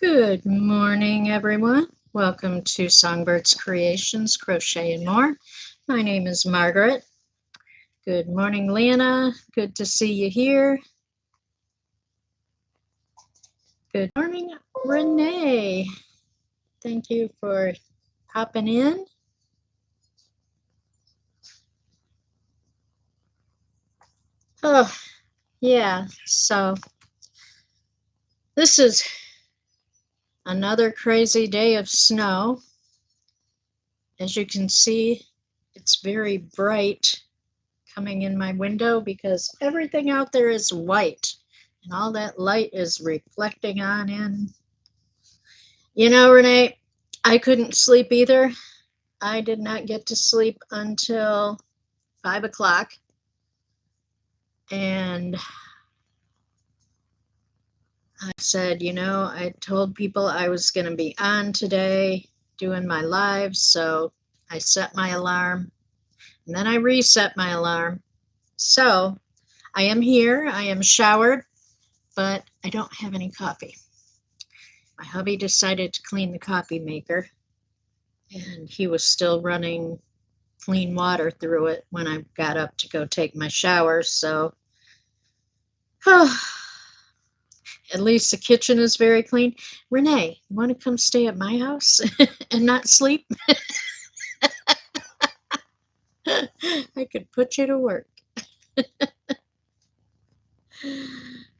Good morning, everyone. Welcome to Songbird's Creations, Crochet and More. My name is Margaret. Good morning, Lana. Good to see you here. Good morning, Renee. Thank you for popping in. Oh, yeah, so this is another crazy day of snow. As you can see, it's very bright coming in my window because everything out there is white and all that light is reflecting on in. You know, Renee, I couldn't sleep either. I did not get to sleep until 5 o'clock. And I said, I told people I was going to be on today doing my live. So I set my alarm and then I reset my alarm. So I am here. I am showered, but I don't have any coffee. My hubby decided to clean the coffee maker, and he was still running clean water through it when I got up to go take my shower. So, at least the kitchen is very clean. Renee, you want to come stay at my house and not sleep? I could put you to work.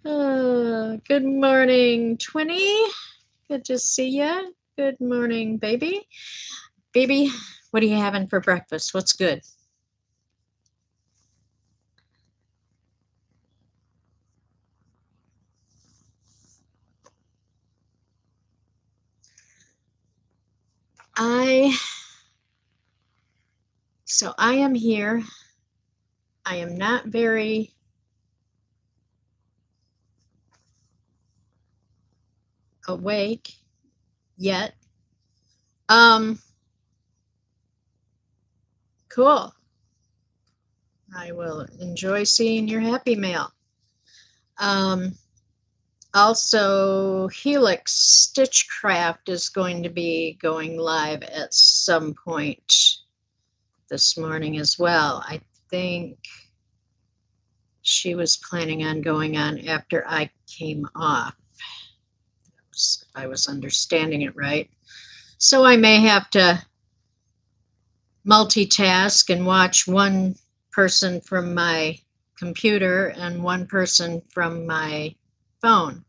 Good morning, Twinny. Good to see you. Good morning, baby. Baby, what are you having for breakfast? What's good? So I am here. I am not very awake yet. Cool. I will enjoy seeing your happy mail. Also, Helix Stitchcraft is going to be going live at some point this morning as well. I think she was planning on going on after I came off, if I was understanding it right. So I may have to multitask and watch one person from my computer and one person from my phone.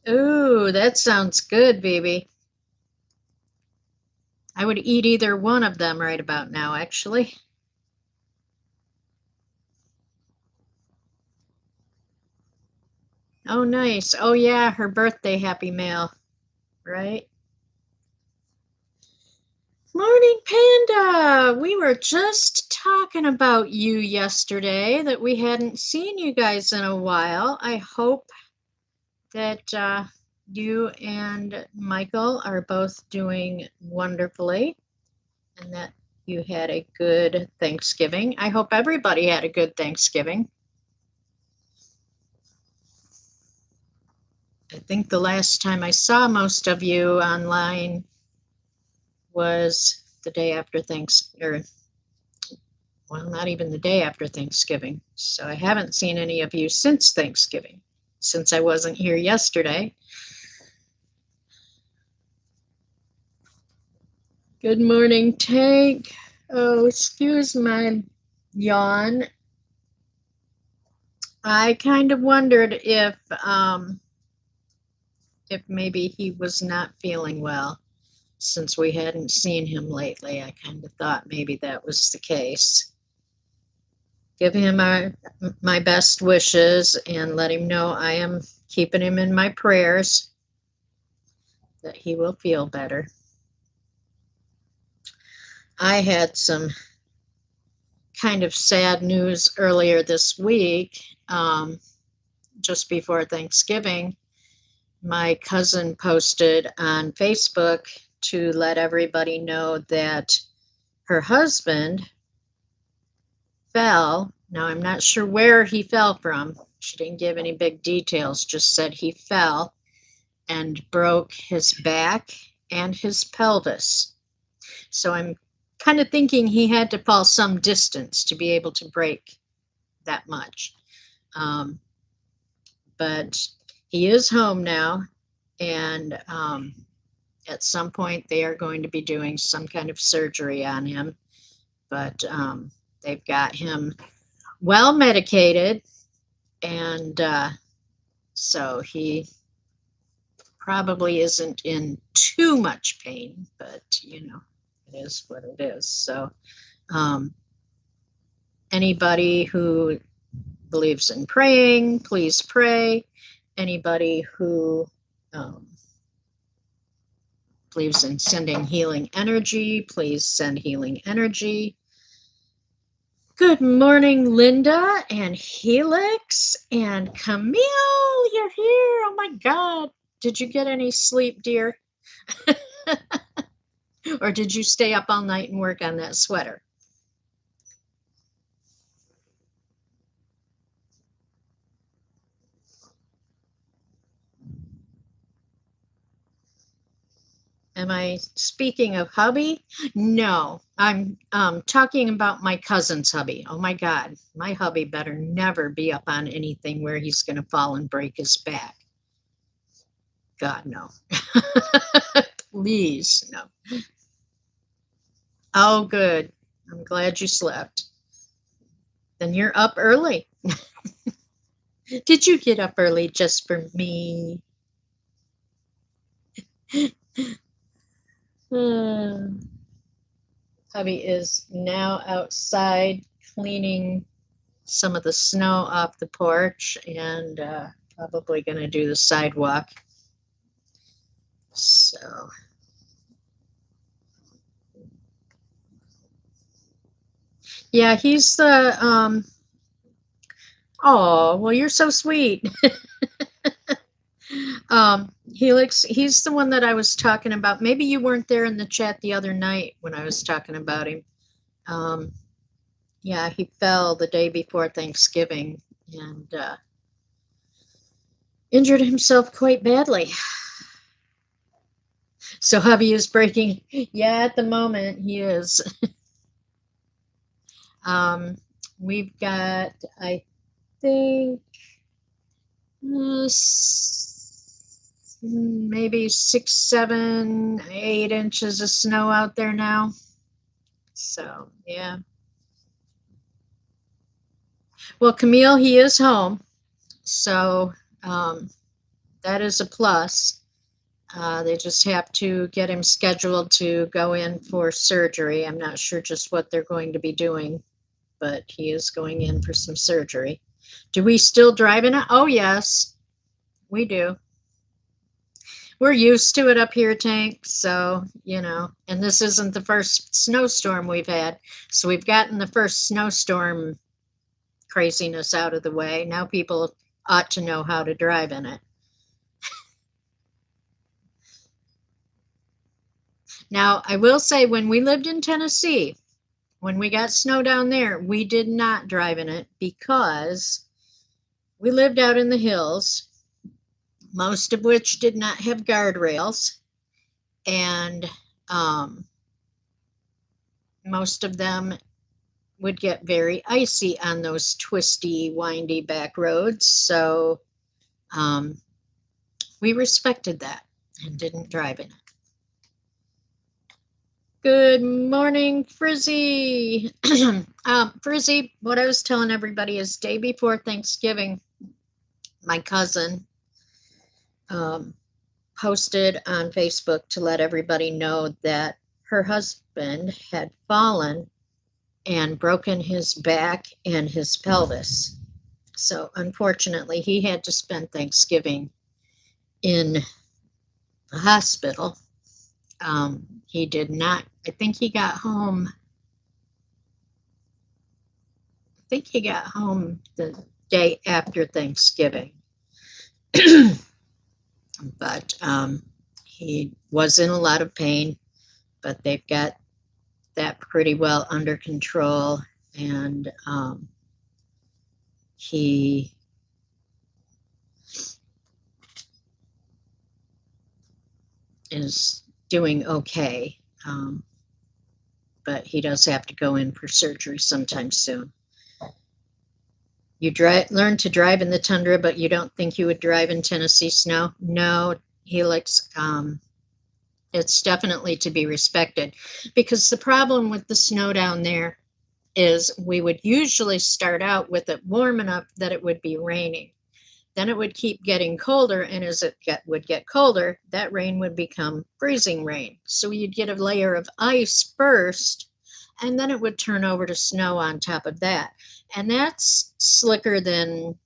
Ooh, that sounds good, baby. I would eat either one of them right about now, actually. Oh, nice. Oh, yeah, her birthday happy mail, right? Morning, Panda. We were just talking about you yesterday, that we hadn't seen you guys in a while. I hope that you and Michael are both doing wonderfully and that you had a good Thanksgiving. I hope everybody had a good Thanksgiving. I think the last time I saw most of you online was the day after Thanksgiving, well, not even the day after Thanksgiving. So I haven't seen any of you since Thanksgiving, since I wasn't here yesterday. Good morning, Tank. Oh, excuse my yawn. I kind of wondered if maybe he was not feeling well, since we hadn't seen him lately. I kind of thought maybe that was the case. Give him my best wishes and let him know I am keeping him in my prayers, that he will feel better. I had some kind of sad news earlier this week. Just before Thanksgiving, my cousin posted on Facebook to let everybody know that her husband fell. Now, I'm not sure where he fell from. She didn't give any big details, just said he fell and broke his back and his pelvis. So I'm kind of thinking he had to fall some distance to be able to break that much. But he is home now, and at some point they are going to be doing some kind of surgery on him. But they've got him well medicated, and so he probably isn't in too much pain, but you know, it is what it is. So anybody who believes in praying, please pray. Anybody who believes in sending healing energy, please send healing energy. Good morning, Linda and Helix and Camille. You're here. Oh my God. Did you get any sleep, dear? Or did you stay up all night and work on that sweater? Am I speaking of hubby? No, I'm talking about my cousin's hubby. Oh my God, my hubby better never be up on anything where he's going to fall and break his back. God, no. Please, no. Oh, good. I'm glad you slept. Then you're up early. Did you get up early just for me? Hubby is now outside cleaning some of the snow off the porch and probably going to do the sidewalk. So, yeah, he's the, oh, well, you're so sweet. Helix, he's the one that I was talking about. Maybe you weren't there in the chat the other night when I was talking about him. Yeah, he fell the day before Thanksgiving and injured himself quite badly. So hubby is breaking. Yeah, at the moment he is. We've got, I think, maybe 6, 7, 8 inches of snow out there now. So, yeah. Well, Camille, he is home. So that is a plus. They just have to get him scheduled to go in for surgery. I'm not sure just what they're going to be doing, but he is going in for some surgery. Do we still drive in it? Oh, yes, we do. We're used to it up here, Tank. So, you know, and this isn't the first snowstorm we've had. So we've gotten the first snowstorm craziness out of the way. Now people ought to know how to drive in it. Now, I will say when we lived in Tennessee, when we got snow down there, we did not drive in it because we lived out in the hills, most of which did not have guardrails, and most of them would get very icy on those twisty, windy back roads. So we respected that and didn't drive in it. Good morning, Frizzy. Frizzy, what I was telling everybody is day before Thanksgiving, my cousin posted on Facebook to let everybody know that her husband had fallen and broken his back and his pelvis. So unfortunately, he had to spend Thanksgiving in the hospital. He did not, I think he got home the day after Thanksgiving. But he was in a lot of pain, but they've got that pretty well under control. and he is doing okay, but he does have to go in for surgery sometime soon. You learn to drive in the tundra, but you don't think you would drive in Tennessee snow? No, Helix. It's definitely to be respected, because the problem with the snow down there is we would usually start out with it warm enough that it would be raining. Then it would keep getting colder, and as it would get colder, that rain would become freezing rain. So you'd get a layer of ice first, and then it would turn over to snow on top of that. And that's slicker than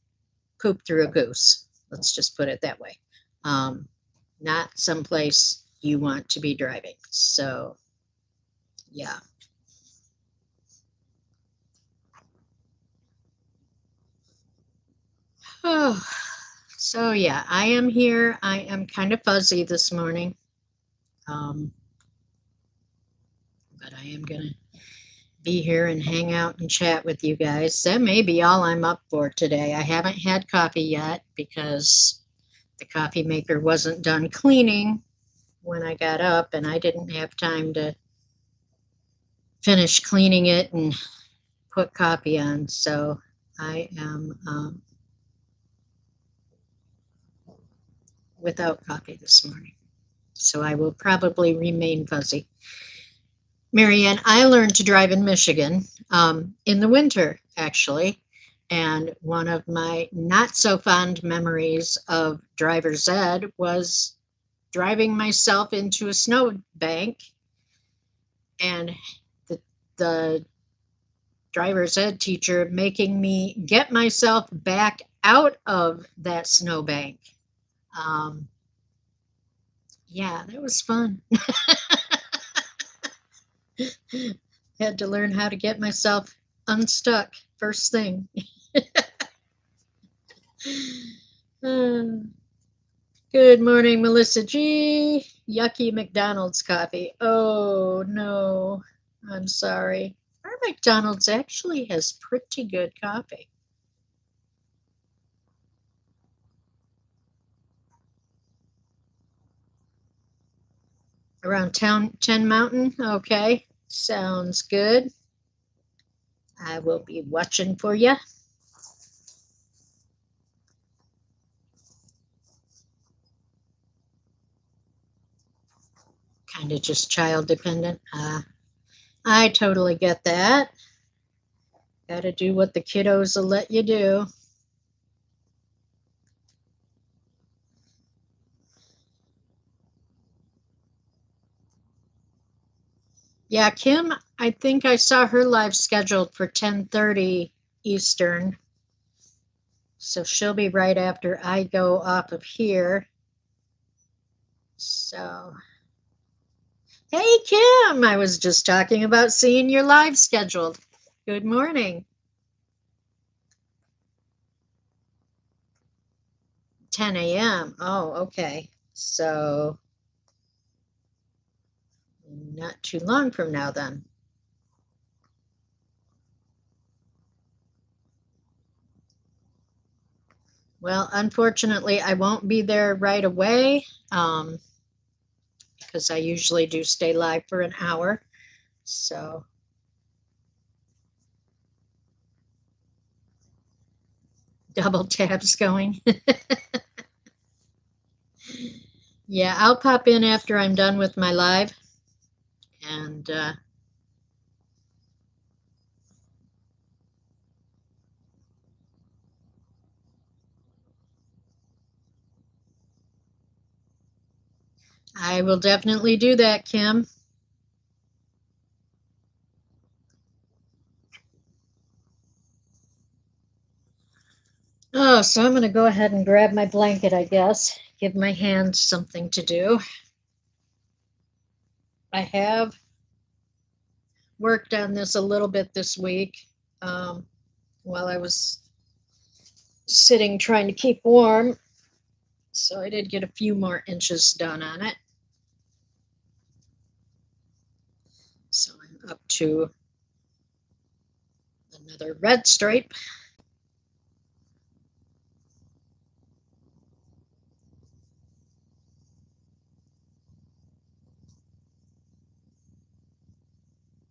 poop through a goose. Let's just put it that way. Not someplace you want to be driving. So, yeah. Oh, so yeah, I am here. I am kind of fuzzy this morning. But I am going to be here and hang out and chat with you guys. That may be all I'm up for today. I haven't had coffee yet because the coffee maker wasn't done cleaning when I got up, and I didn't have time to finish cleaning it and put coffee on. So I am without coffee this morning. So I will probably remain fuzzy. Marianne, I learned to drive in Michigan in the winter, actually. And one of my not so fond memories of driver's ed was driving myself into a snowbank, and the driver's ed teacher making me get myself back out of that snowbank. Yeah, that was fun. Had to learn how to get myself unstuck first thing. Good morning, Melissa G. Yucky McDonald's coffee. Oh, no. I'm sorry. Our McDonald's actually has pretty good coffee. Around 10 Mountain? Okay. Sounds good. I will be watching for you. Kind of just child dependent. I totally get that. Got to do what the kiddos will let you do. Yeah, Kim, I think I saw her live scheduled for 10:30 Eastern. So she'll be right after I go off of here. So, hey, Kim, I was just talking about seeing your live scheduled. Good morning. 10 a.m. Oh, okay. So, not too long from now then. Well, unfortunately, I won't be there right away because I usually do stay live for an hour. So, double tabs going. Yeah, I'll pop in after I'm done with my live. And I will definitely do that, Kim. Oh, so I'm going to go ahead and grab my blanket, I guess. Give my hands something to do. I have worked on this a little bit this week while I was sitting trying to keep warm. So I did get a few more inches done on it. So I'm up to Another red stripe.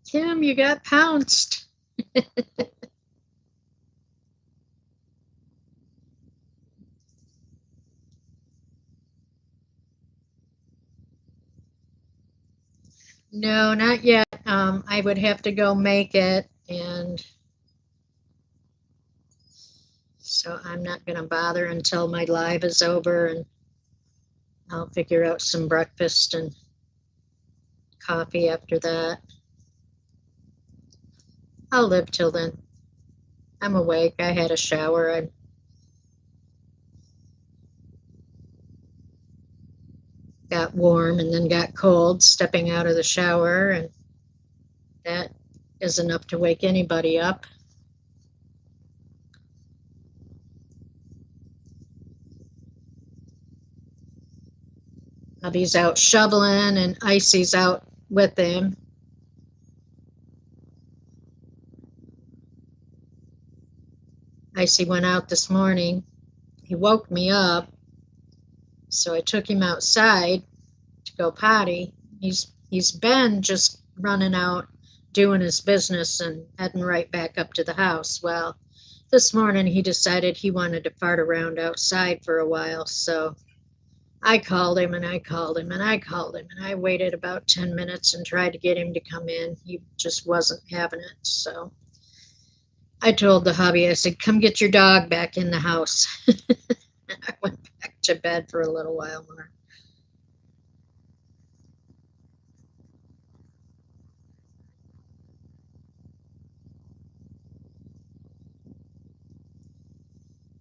Kim, you got pounced. No, not yet. I would have to go make it, and so I'm not going to bother until my live is over, and I'll figure out some breakfast and coffee after that. I'll live till then. I'm awake. I had a shower. I got warm and then got cold stepping out of the shower, and that is enough to wake anybody up. Hubby's out shoveling and Icy's out with him. Icy went out this morning. He woke me up, so I took him outside to go potty. He's been just running out, doing his business and heading right back up to the house. Well, this morning he decided he wanted to fart around outside for a while, so I called him and I called him and I called him, and I waited about 10 minutes and tried to get him to come in. He just wasn't having it, so I told the hubby, I said, come get your dog back in the house. I went back to bed for a little while more.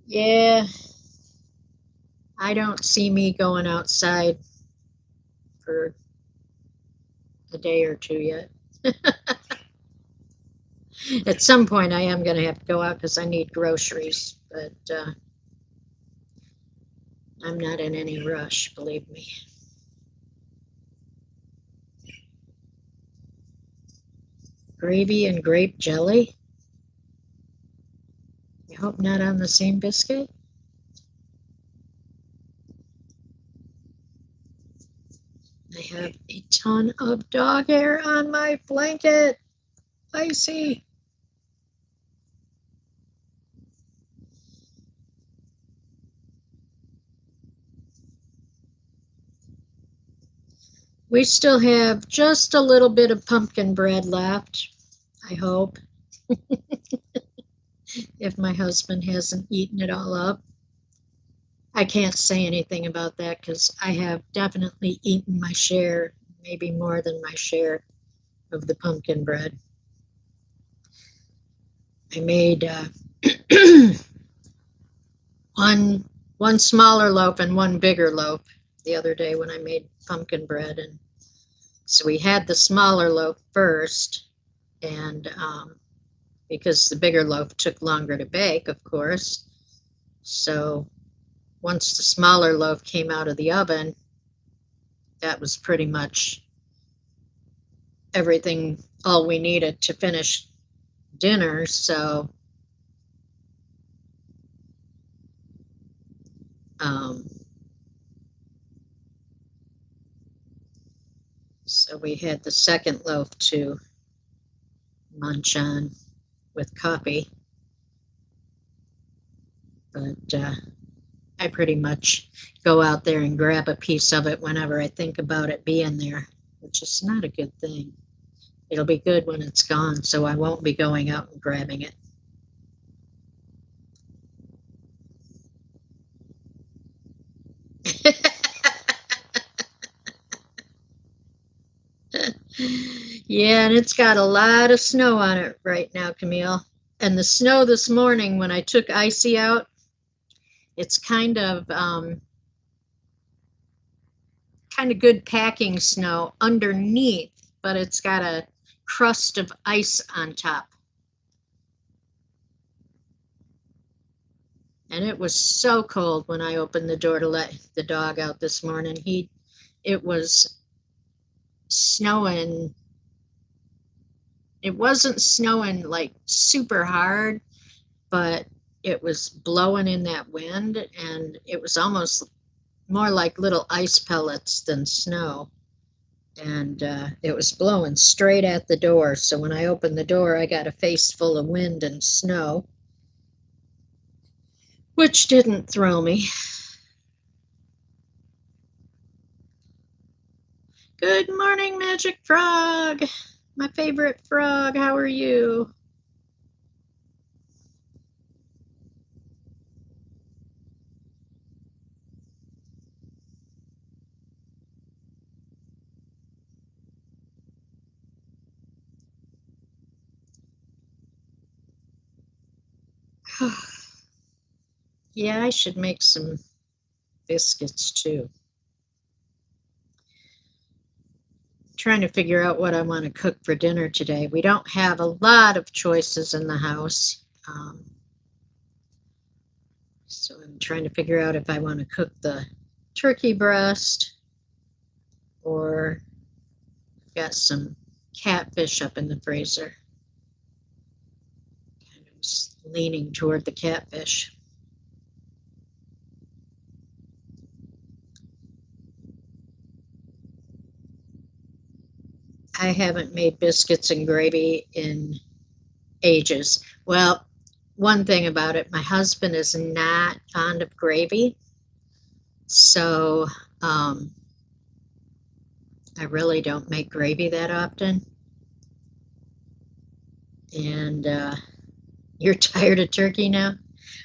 Yeah, I don't see me going outside for a day or two yet. At some point, I am going to have to go out because I need groceries, but I'm not in any rush, believe me. Gravy and grape jelly? I hope not on the same biscuit. I have a ton of dog hair on my blanket. Icy. We still have just a little bit of pumpkin bread left, I hope, if my husband hasn't eaten it all up. I can't say anything about that because I have definitely eaten my share, maybe more than my share of the pumpkin bread. I made one smaller loaf and one bigger loaf the other day when I made pumpkin bread, and so we had the smaller loaf first, and because the bigger loaf took longer to bake, of course. So once the smaller loaf came out of the oven, that was pretty much everything, all we needed to finish dinner. So so we had the second loaf to munch on with coffee. But I pretty much go out there and grab a piece of it whenever I think about it being there, which is not a good thing. It'll be good when it's gone, so I won't be going out and grabbing it. Yeah, and it's got a lot of snow on it right now, Camille. And the snow this morning when I took Icy out, it's kind of good packing snow underneath, but it's got a crust of ice on top. And it was so cold when I opened the door to let the dog out this morning. It was snowing it wasn't snowing like super hard, but it was blowing in that wind, and it was almost more like little ice pellets than snow. And it was blowing straight at the door. So when I opened the door, I got a face full of wind and snow, which didn't thrill me. Good morning, Magic Frog. My favorite frog. How are you? Yeah, I should make some biscuits too. Trying to figure out what I want to cook for dinner today. We don't have a lot of choices in the house. So I'm trying to figure out if I want to cook the turkey breast, or got some catfish up in the freezer. Kind of leaning toward the catfish. I haven't made biscuits and gravy in ages. Well, one thing about it, my husband is not fond of gravy, so I really don't make gravy that often. And you're tired of turkey now?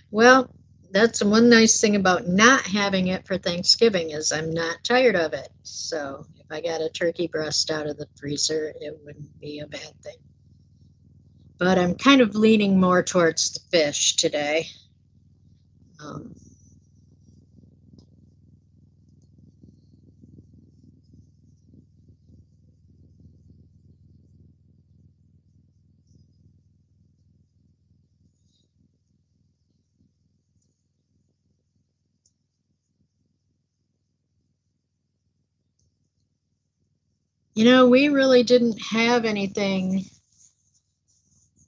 Well, that's one nice thing about not having it for Thanksgiving is I'm not tired of it. So if I got a turkey breast out of the freezer, it wouldn't be a bad thing. But I'm kind of leaning more towards the fish today. Um, we really didn't have anything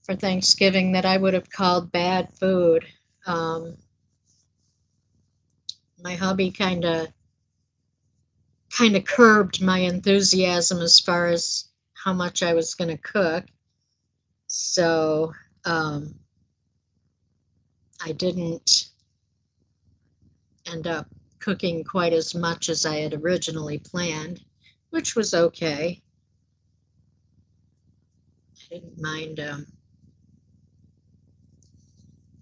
for Thanksgiving that I would have called bad food. Um, my hubby kind of curbed my enthusiasm as far as how much I was going to cook. So I didn't end up cooking quite as much as I had originally planned, which was okay. I didn't mind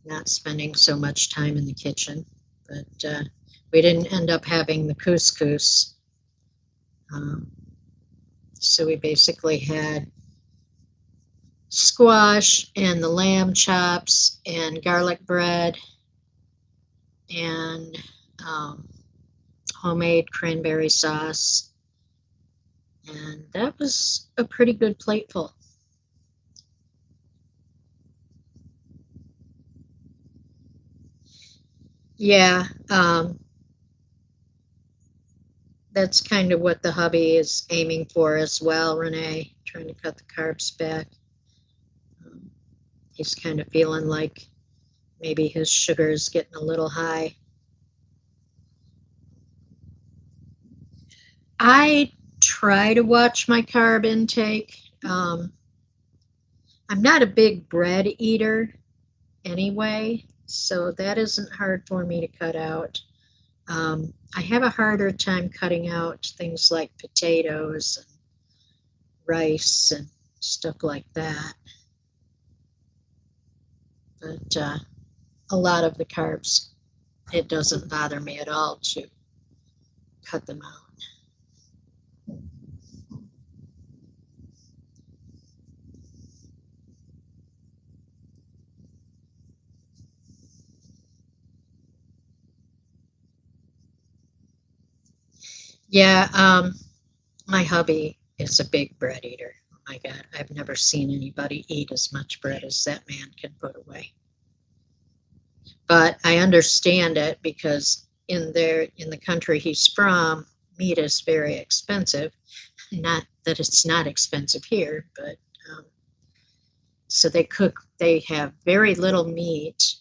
not spending so much time in the kitchen, but we didn't end up having the couscous. Um, so we basically had squash and the lamb chops and garlic bread and um, homemade cranberry sauce. And that was a pretty good plateful. Yeah, that's kind of what the hubby is aiming for as well, Renee, trying to cut the carbs back. Um, he's kind of feeling like maybe his sugar is getting a little high. I try to watch my carb intake. I'm not a big bread eater anyway, so that isn't hard for me to cut out. I have a harder time cutting out things like potatoes and rice and stuff like that. But a lot of the carbs, it doesn't bother me at all to cut them out. Yeah, my hubby is a big bread eater. Oh my God, I've never seen anybody eat as much bread as that man can put away. But I understand it because in the country he's from, meat is very expensive. Not that it's not expensive here, but um, So they have very little meat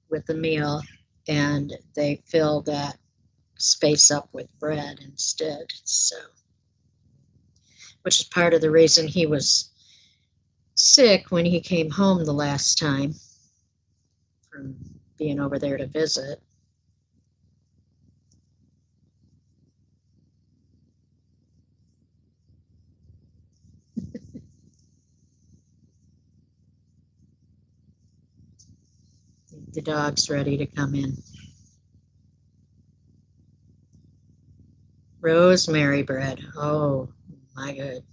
with the meal, and they fill that space up with bread instead. So, which is part of the reason he was sick when he came home the last time from being over there to visit. The dog's ready to come in. Rosemary bread. Oh, my good.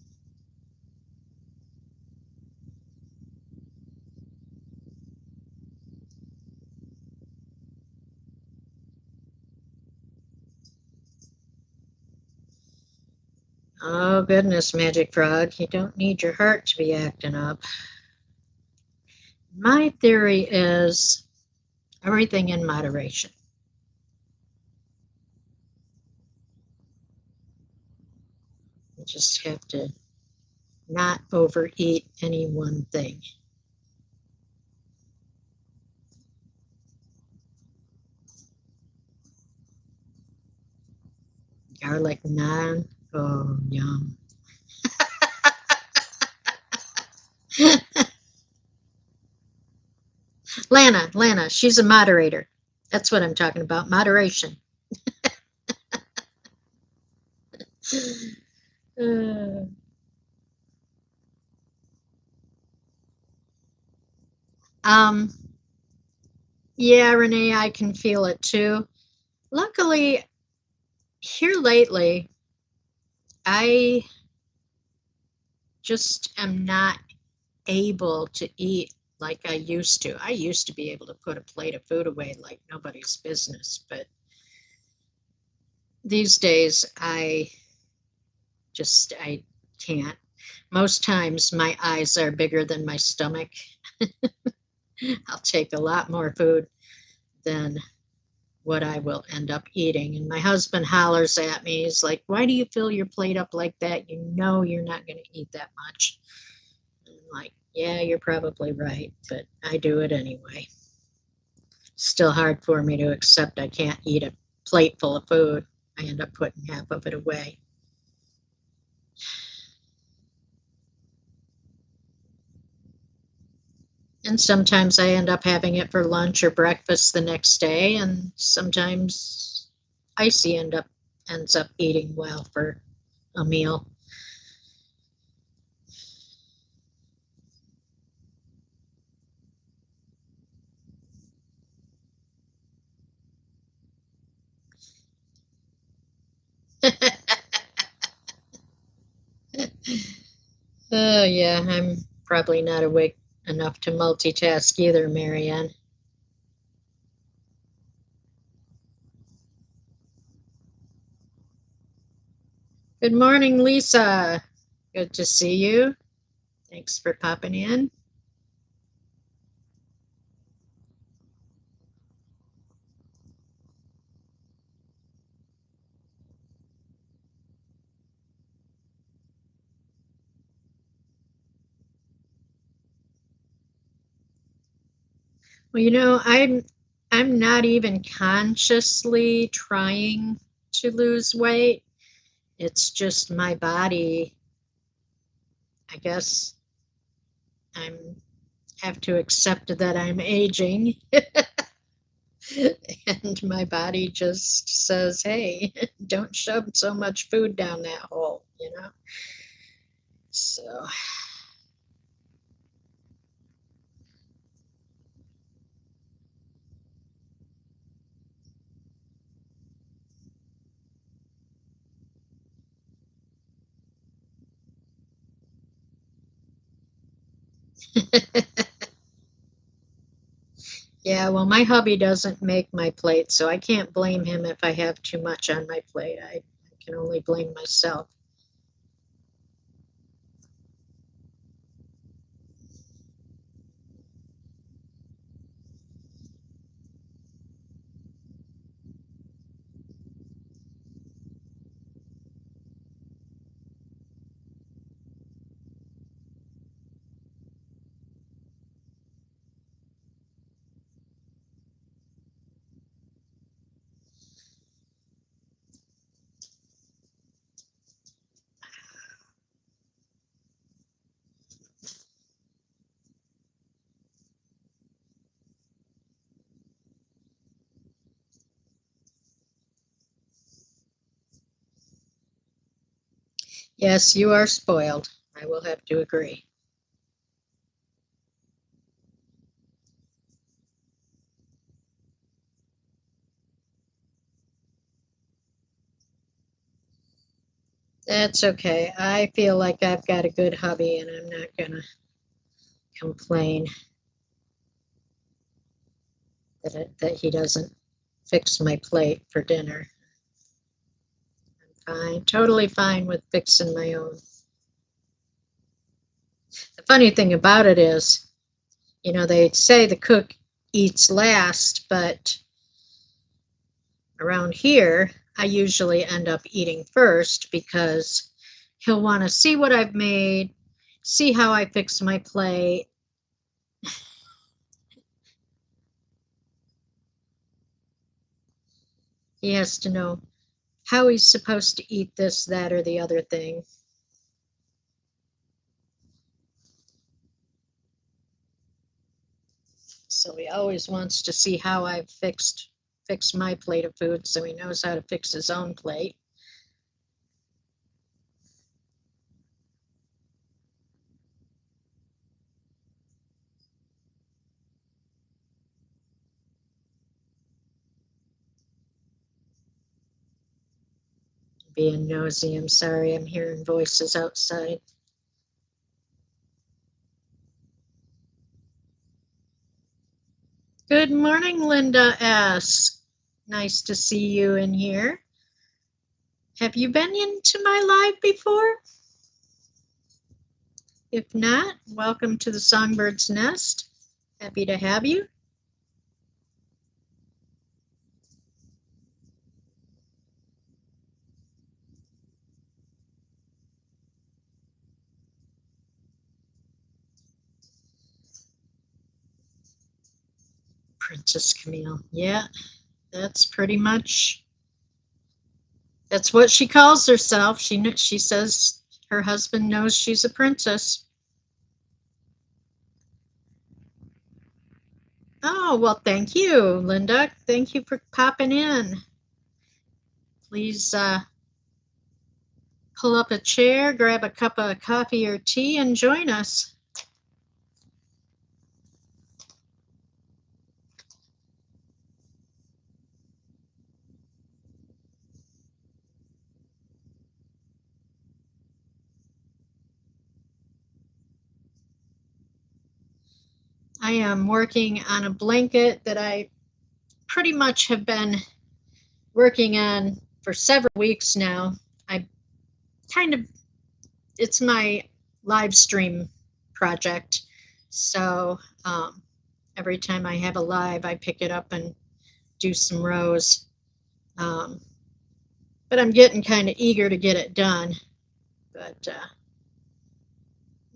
Oh, goodness, Magic Frog. You don't need your heart to be acting up. My theory is everything in moderation. You just have to not overeat any one thing. Garlic naan. Oh, yum. Lana, she's a moderator. That's what I'm talking about, moderation. Uh, um, yeah, Renee, I can feel it too. Luckily, here lately, I just am not able to eat like I used to. I used to be able to put a plate of food away like nobody's business, but these days I can't. Most times my eyes are bigger than my stomach. I'll take a lot more food than what I will end up eating. And my husband hollers at me. He's like, "Why do you fill your plate up like that? You know you're not going to eat that much." And I'm like, "Yeah, you're probably right, but I do it anyway." Still hard for me to accept I can't eat a plate full of food. I end up putting half of it away. And sometimes I end up having it for lunch or breakfast the next day, and sometimes Icy ends up eating well for a meal. Oh yeah, I'm probably not awake enough to multitask either, Marianne. Good morning, Lisa. Good to see you. Thanks for popping in. Well, I'm not even consciously trying to lose weight. It's just my body. I guess I'm have to accept that I'm aging, and my body just says, "Hey, don't shove so much food down that hole," you know. So, yeah, well, my hubby doesn't make my plate, so I can't blame him if I have too much on my plate. I can only blame myself. Yes, you are spoiled. I will have to agree. That's okay. I feel like I've got a good hubby and I'm not gonna complain that he doesn't fix my plate for dinner. I'm fine, totally fine with fixing my own. The funny thing about it is, you know, they say the cook eats last, but around here, I usually end up eating first because he'll want to see what I've made, see how I fix my plate. He has to know how he's supposed to eat this, that, or the other thing. So he always wants to see how I've fixed my plate of food so he knows how to fix his own plate. Being nosy, I'm sorry, I'm hearing voices outside. Good morning, Linda S. Nice to see you in here. Have you been into my live before? If not, welcome to the Songbird's Nest. Happy to have you. Princess Camille. Yeah, that's pretty much, that's what she calls herself. She says her husband knows she's a princess. Oh, well, thank you, Linda. Thank you for popping in. Please pull up a chair, grab a cup of coffee or tea, and join us. I am working on a blanket that I pretty much have been working on for several weeks now. I kind of, it's my live stream project. So every time I have a live, I pick it up and do some rows. Um, but I'm getting kind of eager to get it done. But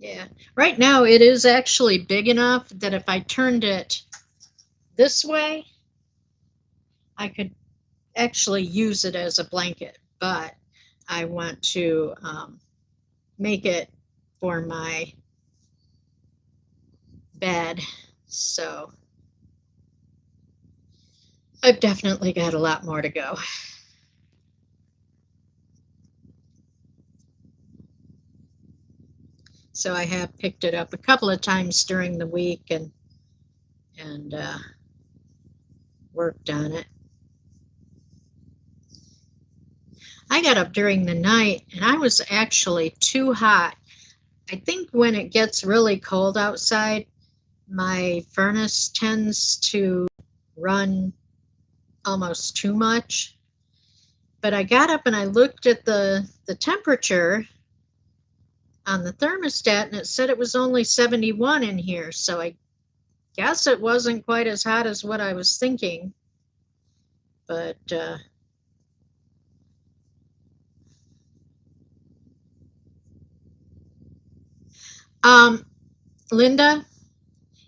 yeah, right now it is actually big enough that if I turned it this way, I could actually use it as a blanket. But I want to make it for my bed. So I've definitely got a lot more to go. So I have picked it up a couple of times during the week and worked on it. I got up during the night and I was actually too hot. I think when it gets really cold outside, my furnace tends to run almost too much. But I got up and I looked at the temperature on the thermostat and it said it was only 71 in here. So I guess it wasn't quite as hot as what I was thinking. But Linda,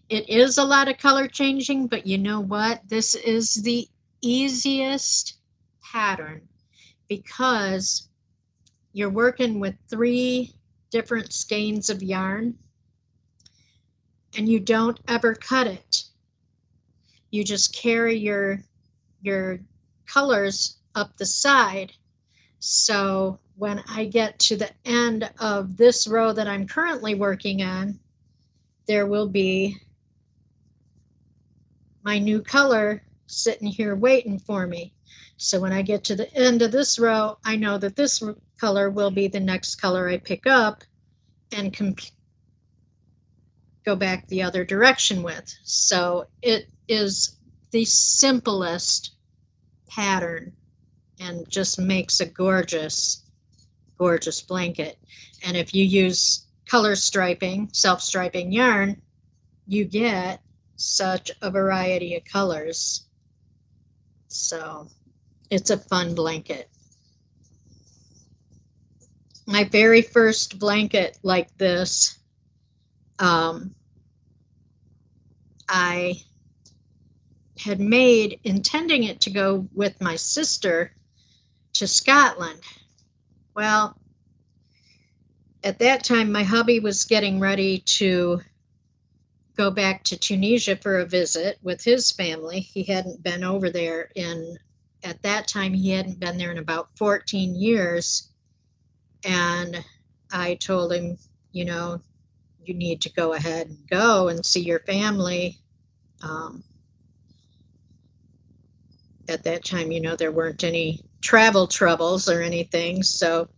it is a lot of color changing, but you know what? This is the easiest pattern because you're working with 3 different skeins of yarn and you don't ever cut it. You just carry your colors up the side. So when I get to the end of this row that I'm currently working on, there will be my new color sitting here waiting for me. So when I get to the end of this row, I know that this color will be the next color I pick up and go back the other direction with. So it is the simplest pattern and just makes a gorgeous, gorgeous blanket. And if you use color striping, self-striping yarn, you get such a variety of colors. So it's a fun blanket. My very first blanket like this, I had made intending it to go with my sister to Scotland. Well, at that time, my hubby was getting ready to go back to Tunisia for a visit with his family. He hadn't been over there at that time, he hadn't been there in about 14 years. And I told him, you know, you need to go ahead and go and see your family. At that time, there weren't any travel troubles or anything. So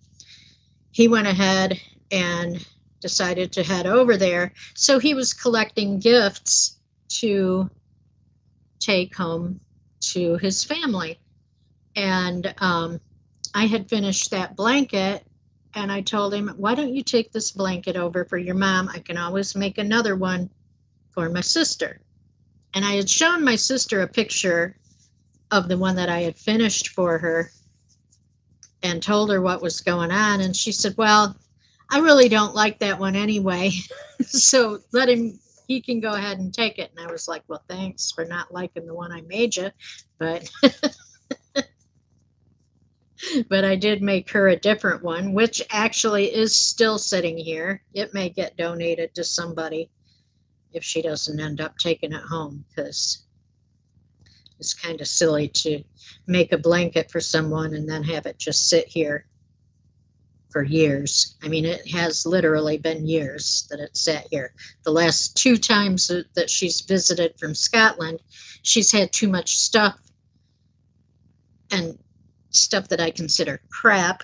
he went ahead and decided to head over there. So he was collecting gifts to take home to his family. And I had finished that blanket, and I told him, why don't you take this blanket over for your mom? I can always make another one for my sister. And I had shown my sister a picture of the one that I had finished for her and told her what was going on. And she said, well, I really don't like that one anyway. So he can go ahead and take it. And I was like, well, thanks for not liking the one I made you. But but I did make her a different one, which actually is still sitting here. It may get donated to somebody if she doesn't end up taking it home, because it's kind of silly to make a blanket for someone and then have it just sit here for years. I mean, it has literally been years that it's sat here. The last 2 times that she's visited from Scotland, she's had too much stuff, and stuff that I consider crap,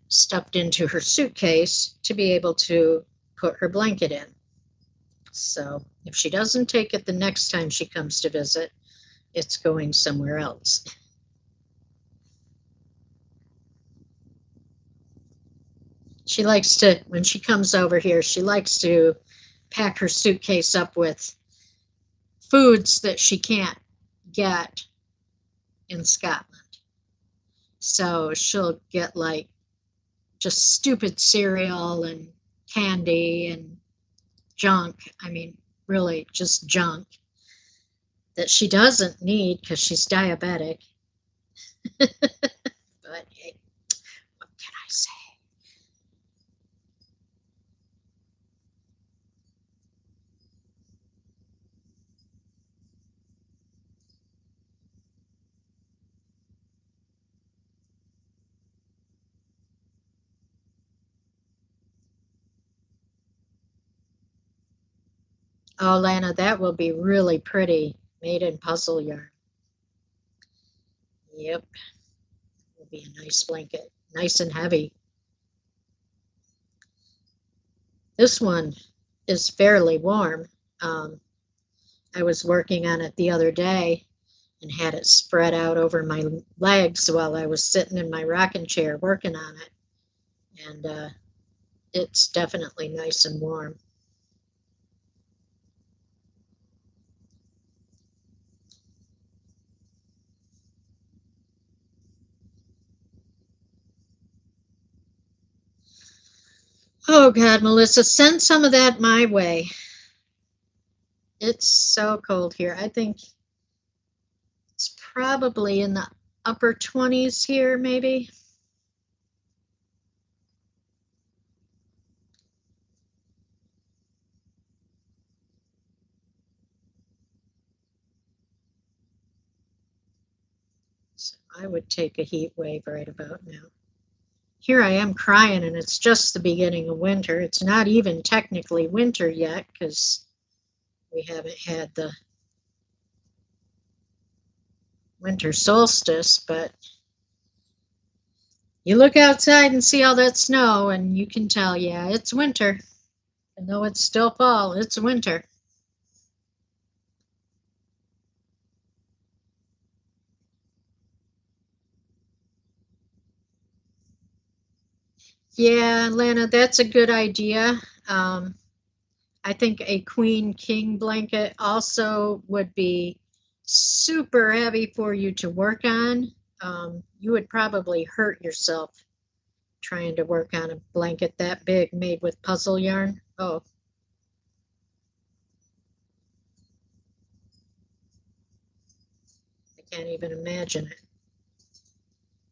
stuffed into her suitcase to be able to put her blanket in. So if she doesn't take it the next time she comes to visit, it's going somewhere else. She likes to, when she comes over here, she likes to pack her suitcase up with foods that she can't get in Scotland. So she'll get like just stupid cereal and candy and junk. I mean, really just junk that she doesn't need because she's diabetic. But hey, what can I say? Oh, Lana, that will be really pretty, made in puzzle yarn. Yep, will be a nice blanket, nice and heavy. This one is fairly warm. I was working on it the other day and had it spread out over my legs while I was sitting in my rocking chair working on it. And it's definitely nice and warm. Oh God, Melissa, send some of that my way. It's so cold here. I think it's probably in the upper 20s here, maybe. So I would take a heat wave right about now. here I am crying, and it's just the beginning of winter. It's not even technically winter yet because we haven't had the winter solstice, but you look outside and see all that snow, and you can tell, yeah, it's winter. And though it's still fall, it's winter. Yeah, Lana, that's a good idea. Um, I think a queen king blanket also would be super heavy for you to work on. You would probably hurt yourself trying to work on a blanket that big made with puzzle yarn. Oh, I can't even imagine it.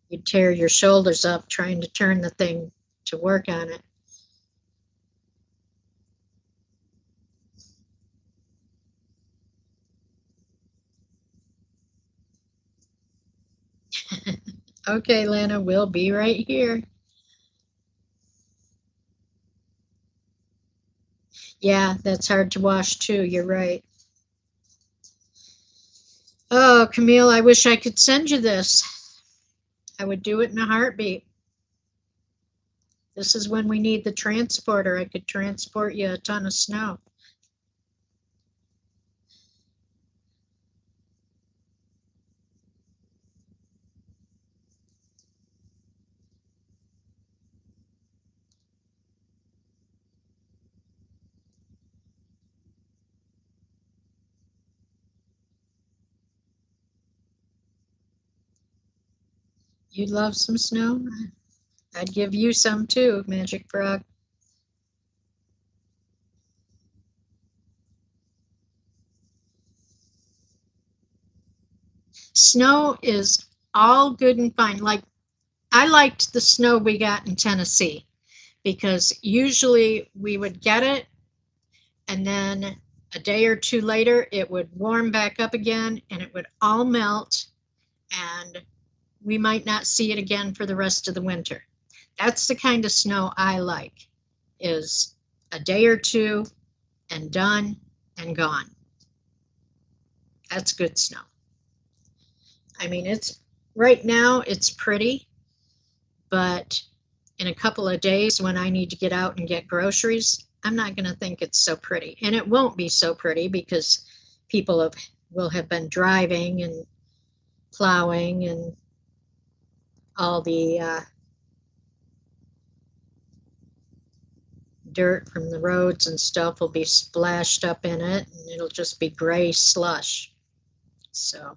You'd tear your shoulders up trying to turn the thing to work on it. Okay, Lana, we'll be right here. Yeah, that's hard to wash too. You're right. Oh, Camille, I wish I could send you this. I would do it in a heartbeat. This is when we need the transporter. I could transport you a ton of snow. You'd love some snow? I'd give you some too, Magic Frog. Snow is all good and fine. Like, I liked the snow we got in Tennessee because usually we would get it and then a day or two later it would warm back up again and it would all melt and we might not see it again for the rest of the winter. That's the kind of snow I like, is a day or two and done and gone. That's good snow. I mean, it's right now it's pretty, but in a couple of days when I need to get out and get groceries, I'm not going to think it's so pretty. And it won't be so pretty because people will have been driving and plowing and all the dirt from the roads and stuff will be splashed up in it and it'll just be gray slush. So,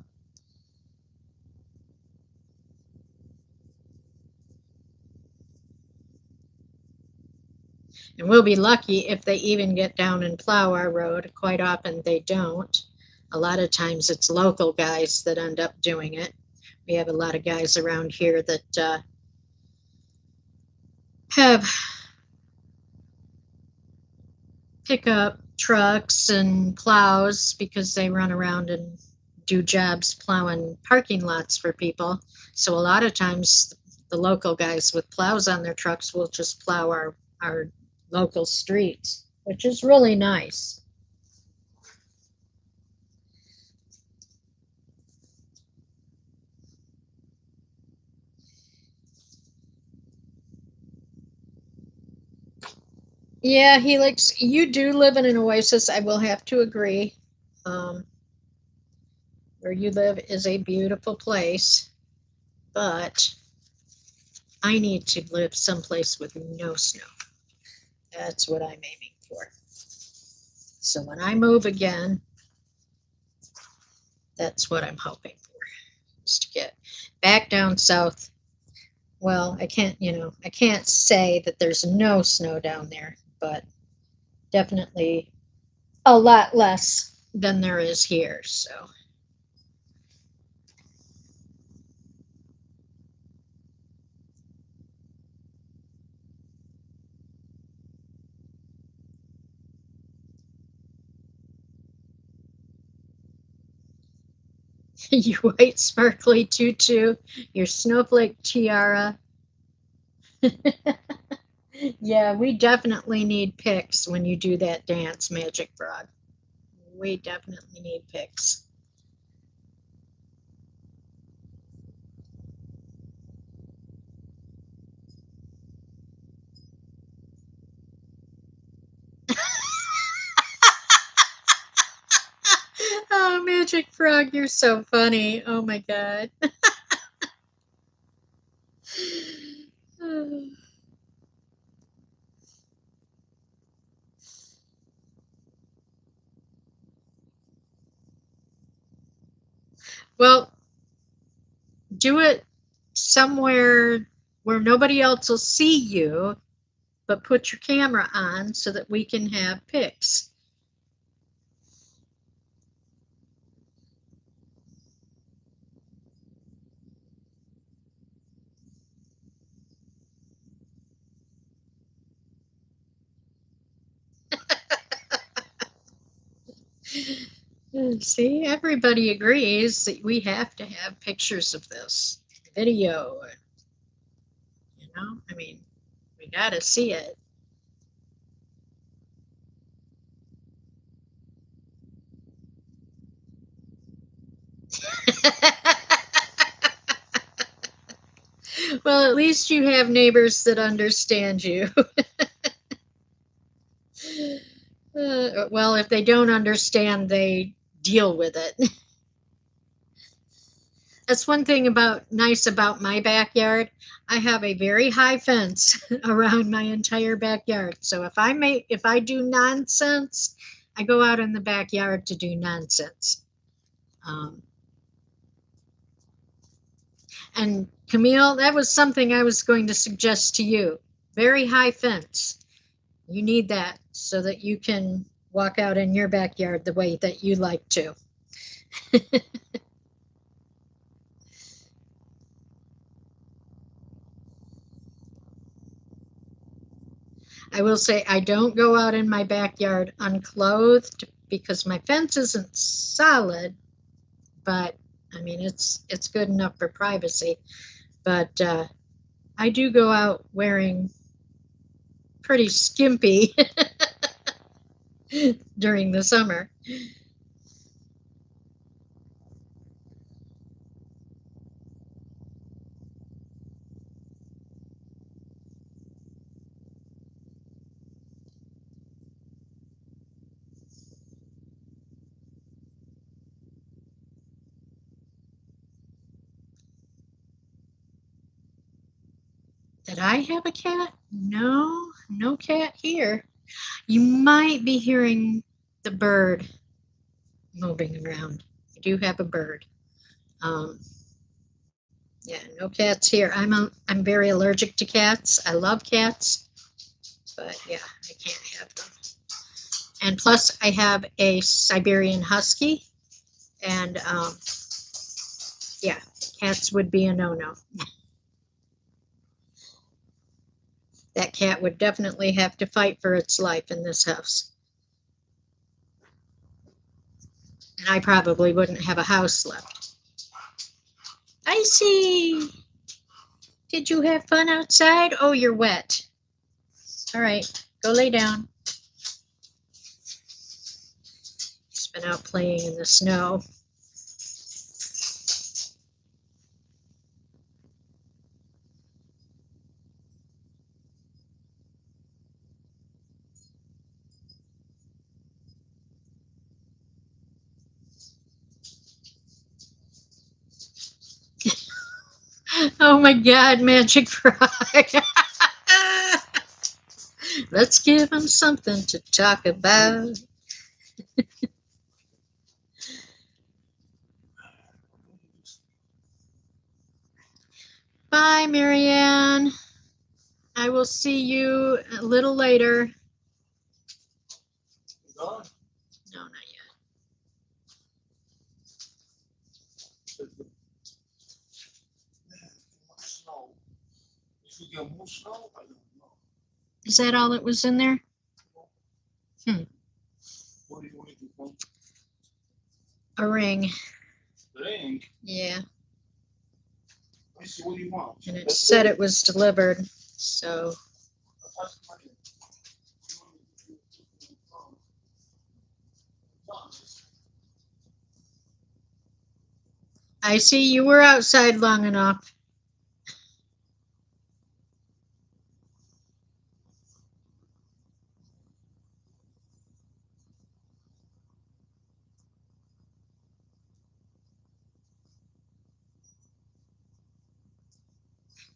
and we'll be lucky if they even get down and plow our road. Quite often they don't. A lot of times it's local guys that end up doing it. We have a lot of guys around here that have pickup trucks and plows because they run around and do jobs plowing parking lots for people. So a lot of times the local guys with plows on their trucks will just plow our local streets, which is really nice. Yeah, Helix, you do live in an oasis. I will have to agree. Um, where you live is a beautiful place, but I need to live someplace with no snow. That's what I'm aiming for. So when I move again, that's what I'm hoping for, is to get back down south. Well, I can't say that there's no snow down there, but definitely a lot less than there is here. So your white sparkly tutu, your snowflake tiara. Yeah, we definitely need pics when you do that dance, Magic Frog. We definitely need pics. Oh, Magic Frog, you're so funny. Oh my God. Well, do it somewhere where nobody else will see you, but put your camera on so that we can have pics. See, everybody agrees that we have to have pictures of this video. You know, I mean, we got to see it. Well, at least you have neighbors that understand you. Well, if they don't understand, they deal with it. That's one thing about nice about my backyard. I have a very high fence around my entire backyard. So if I do nonsense, I go out in the backyard to do nonsense. Um, and Camille, that was something I was going to suggest to you. Very high fence. You need that so that you can walk out in your backyard the way that you like to. I will say I don't go out in my backyard unclothed because my fence isn't solid, but I mean it's good enough for privacy. But I do go out wearing pretty skimpy during the summer. Did I have a cat? No, no cat here. You might be hearing the bird moving around. I do have a bird. Um, yeah, no cats here. I'm very allergic to cats. I love cats, but yeah, I can't have them. And plus, I have a Siberian Husky, and yeah, cats would be a no-no. That cat would definitely have to fight for its life in this house. And I probably wouldn't have a house left. Icy! Did you have fun outside? Oh, you're wet. All right, go lay down. He's been out playing in the snow. Oh my God, Magic Frog. Let's give him something to talk about. Bye, Marianne. I will see you a little later. No, not yet. Is that all that was in there? Hmm. A ring. Yeah. And it said it was delivered. So I see you were outside long enough.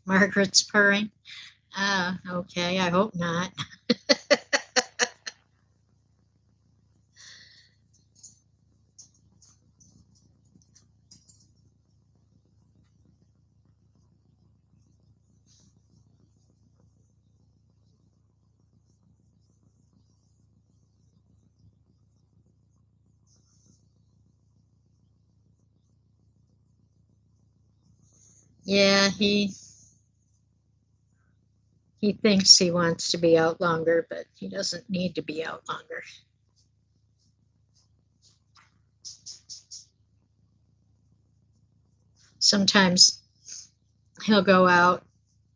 Margaret's purring. Ah, okay, I hope not. Yeah, he thinks he wants to be out longer, but he doesn't need to be out longer. Sometimes he'll go out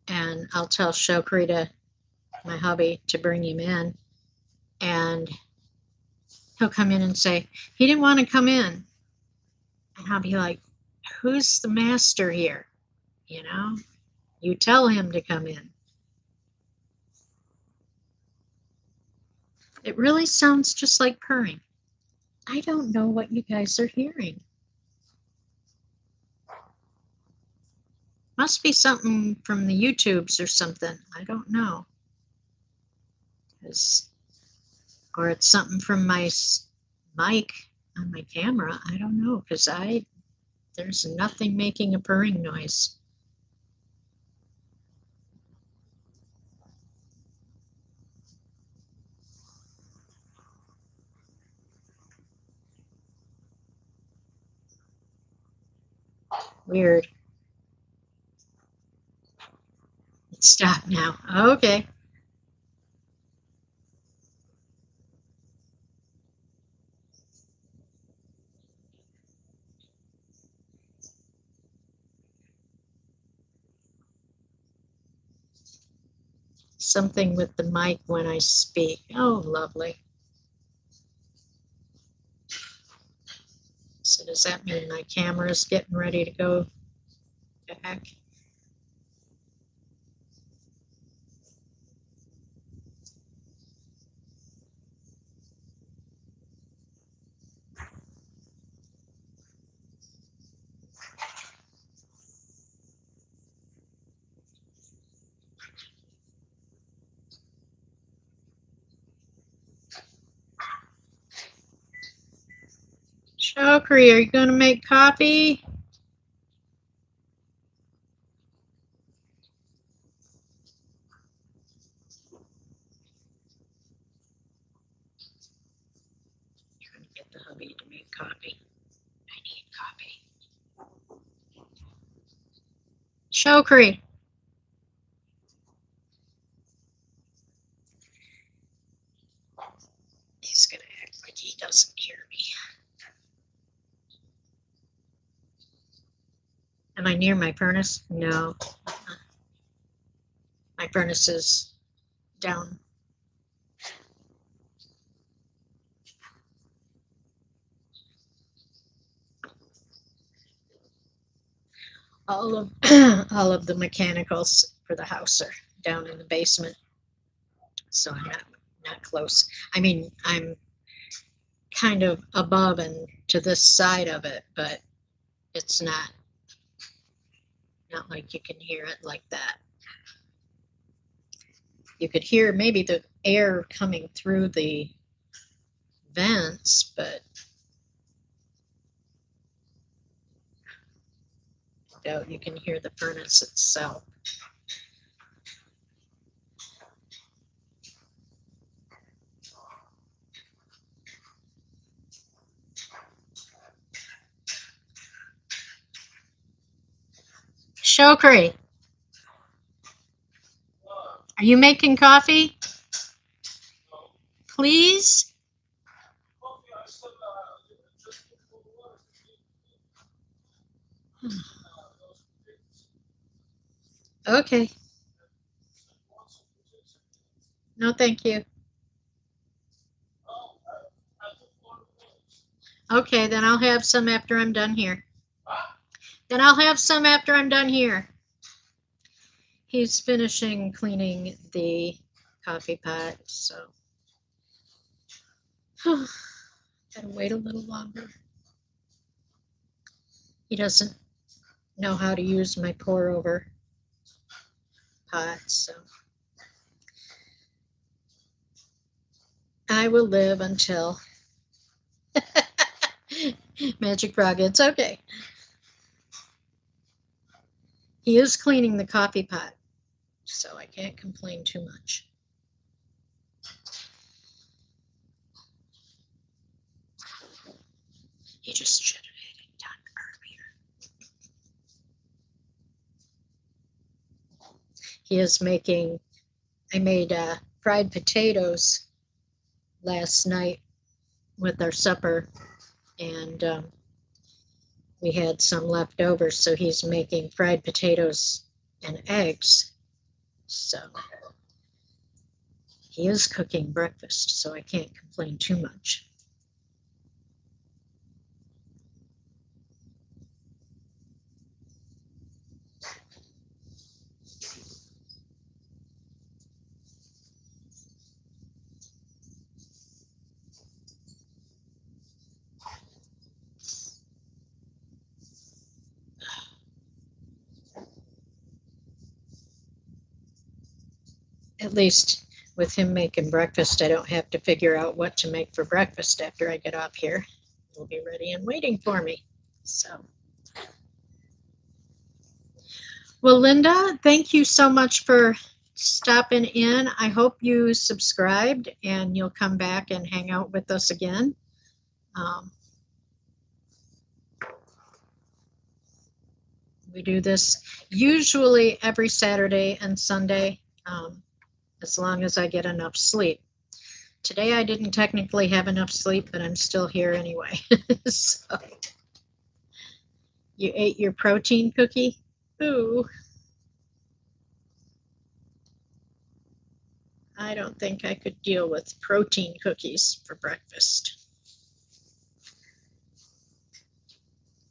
and I'll tell Shokrita, my hubby, to bring him in, and he'll come in and say, he didn't want to come in. And I'll be like, who's the master here? You know, you tell him to come in. It really sounds just like purring. I don't know what you guys are hearing. Must be something from the YouTubes or something. I don't know. Or it's something from my mic on my camera. I don't know, because there's nothing making a purring noise. Weird. It stopped now. Okay. Something with the mic when I speak. Oh, lovely. So does that mean my camera is getting ready to go to heck? Chokri, are you going to make coffee? Trying to get the hubby to make coffee. I need coffee. Chokri. He's going to act like he doesn't hear me. Am I near my furnace? No. My furnace is down. All of all of the mechanicals for the house are down in the basement, so I'm not close. I mean, I'm kind of above and to this side of it, but it's not like you can hear it like that. You could hear maybe the air coming through the vents, but I doubt you can hear the furnace itself. Shokri, are you making coffee? Please? Okay. No, thank you. Okay, then I'll have some after I'm done here. Then I'll have some after I'm done here. He's finishing cleaning the coffee pot, so gotta wait a little longer. He doesn't know how to use my pour over pot, so I will live until Magic Frog. It's okay. He is cleaning the coffee pot, so I can't complain too much. He just should have had it done earlier. He is making, I made fried potatoes last night with our supper, and we had some left over, so he's making fried potatoes and eggs. So he is cooking breakfast, so I can't complain too much. At least with him making breakfast, I don't have to figure out what to make for breakfast after I get off here. It'll be ready and waiting for me. So, well, Linda, thank you so much for stopping in. I hope you subscribed and you'll come back and hang out with us again. We do this usually every Saturday and Sunday, as long as I get enough sleep. Today I didn't technically have enough sleep, but I'm still here anyway. So, you ate your protein cookie? Ooh. I don't think I could deal with protein cookies for breakfast.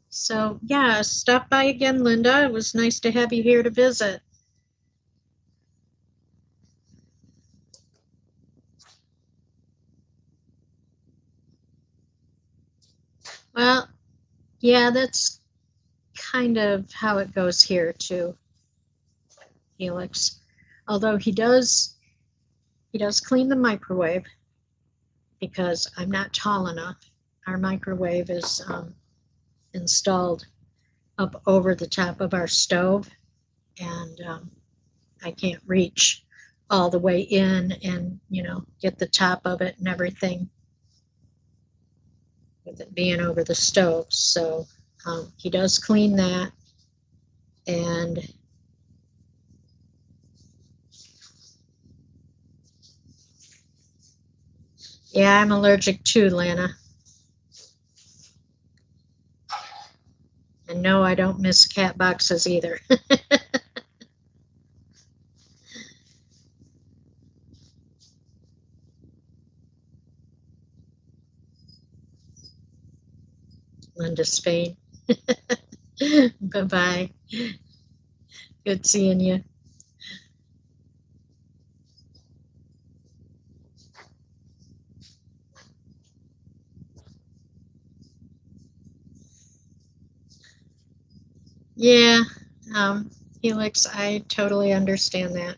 So, yeah, stop by again, Linda. It was nice to have you here to visit. Well, yeah, that's kind of how it goes here too, Felix. Although he does clean the microwave because I'm not tall enough. Our microwave is installed up over the top of our stove, and I can't reach all the way in and, get the top of it and everything with it being over the stove. So he does clean that, and yeah, I'm allergic too, Lana. And no, I don't miss cat boxes either. Linda Spain. Bye-bye. Good seeing you. Yeah, Felix, I totally understand that.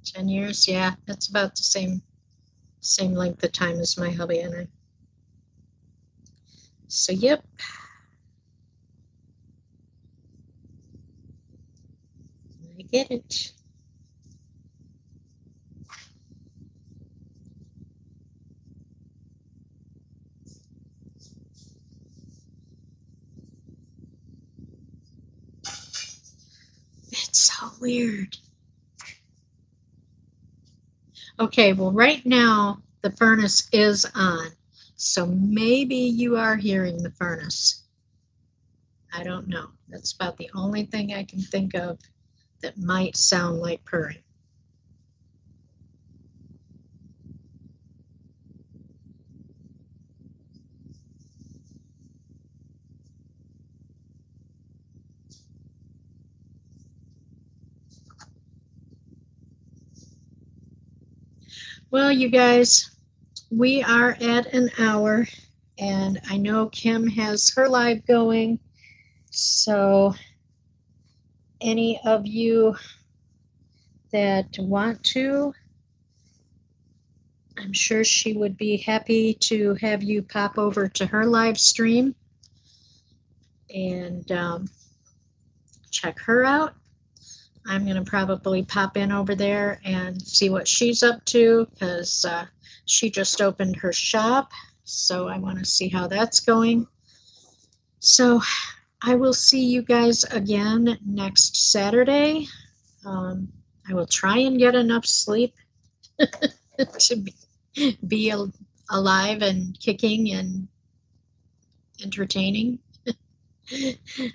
Ten years, yeah, that's about the same length of time as my hubby and I. So, yep. I get it. It's so weird. Okay, well, right now the furnace is on, so maybe you are hearing the furnace. I don't know. That's about the only thing I can think of that might sound like purring. Well, you guys, we are at an hour, and I know Kim has her live going. So, any of you that want to, I'm sure she would be happy to have you pop over to her live stream and check her out. I'm going to probably pop in over there and see what she's up to because she just opened her shop. So I want to see how that's going. So I will see you guys again next Saturday. I will try and get enough sleep to be alive and kicking and entertaining.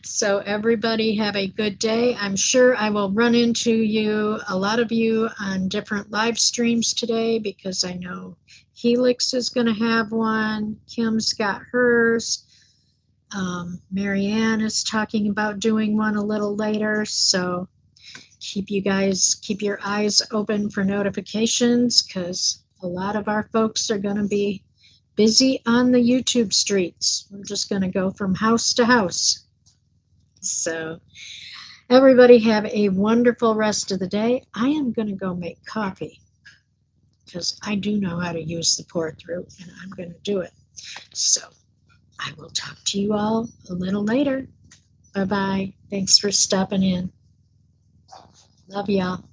So everybody have a good day. I'm sure I will run into you, a lot of you, on different live streams today because I know Helix is going to have one. Kim's got hers. Marianne is talking about doing one a little later. So keep your eyes open for notifications because a lot of our folks are going to be busy on the YouTube streets. We're just going to go from house to house. So everybody have a wonderful rest of the day. I am going to go make coffee because I do know how to use the pour through and I'm going to do it. So I will talk to you all a little later. Bye-bye. Thanks for stopping in. Love y'all.